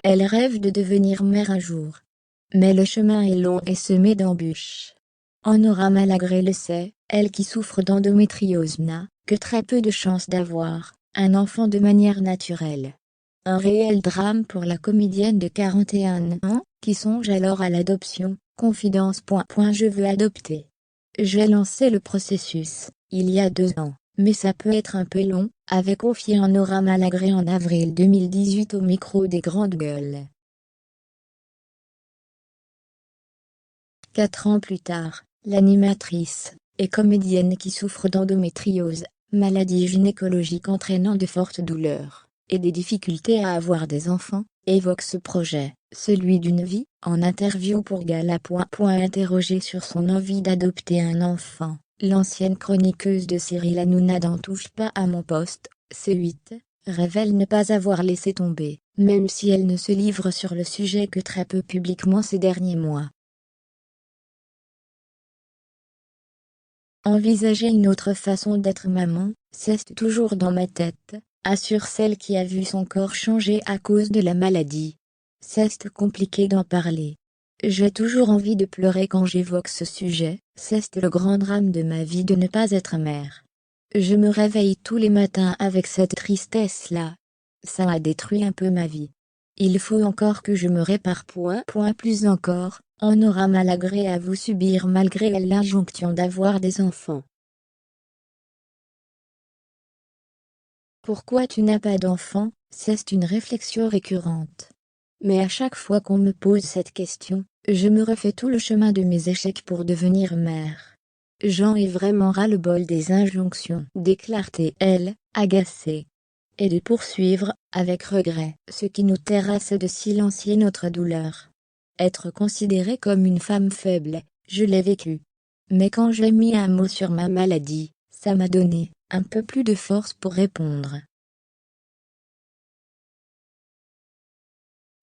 Elle rêve de devenir mère un jour. Mais le chemin est long et semé d'embûches. Nora Malagré le sait, elle qui souffre d'endométriose n'a que très peu de chances d'avoir un enfant de manière naturelle. Un réel drame pour la comédienne de 41 ans, qui songe alors à l'adoption. Confidence. Je veux adopter. J'ai lancé le processus, il y a 2 ans, mais ça peut être un peu long, avait confié Nora Malagré en avril 2018 au micro des Grandes Gueules. 4 ans plus tard, l'animatrice et comédienne qui souffre d'endométriose, maladie gynécologique entraînant de fortes douleurs et des difficultés à avoir des enfants, évoque ce projet, celui d'une vie. En interview pour Gala. Interrogée sur son envie d'adopter un enfant, l'ancienne chroniqueuse de Cyril Hanouna dans Touche pas à mon poste, C8, révèle ne pas avoir laissé tomber, même si elle ne se livre sur le sujet que très peu publiquement ces derniers mois. Envisager une autre façon d'être maman, c'est toujours dans ma tête, assure celle qui a vu son corps changer à cause de la maladie. C'est compliqué d'en parler. J'ai toujours envie de pleurer quand j'évoque ce sujet, c'est le grand drame de ma vie de ne pas être mère. Je me réveille tous les matins avec cette tristesse-là. Ça a détruit un peu ma vie. Il faut encore que je me répare. Plus encore, Nora Malagré avoue subir malgré elle l'injonction d'avoir des enfants. Pourquoi tu n'as pas d'enfant, c'est une réflexion récurrente. Mais à chaque fois qu'on me pose cette question, je me refais tout le chemin de mes échecs pour devenir mère. J'en ai vraiment ras-le-bol des injonctions, déclare-t-elle, agacée. Et de poursuivre, avec regret, ce qui nous terrasse de silencier notre douleur. Être considérée comme une femme faible, je l'ai vécu. Mais quand j'ai mis un mot sur ma maladie, ça m'a donné un peu plus de force pour répondre.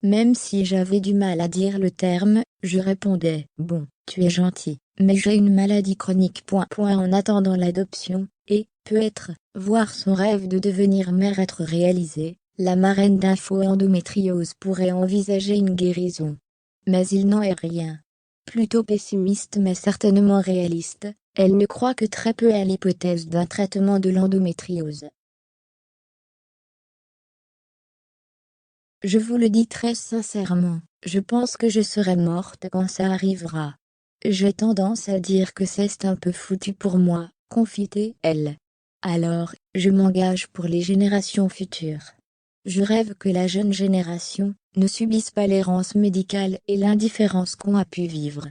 Même si j'avais du mal à dire le terme, je répondais « Bon, tu es gentil, mais j'ai une maladie chronique. » En attendant l'adoption, et, peut-être, voir son rêve de devenir mère être réalisé, la marraine d'Info Endométriose pourrait envisager une guérison. Mais il n'en est rien. Plutôt pessimiste mais certainement réaliste, elle ne croit que très peu à l'hypothèse d'un traitement de l'endométriose. Je vous le dis très sincèrement, je pense que je serai morte quand ça arrivera. J'ai tendance à dire que c'est un peu foutu pour moi, confie-t-elle. Alors, je m'engage pour les générations futures. Je rêve que la jeune génération ne subisse pas l'errance médicale et l'indifférence qu'on a pu vivre.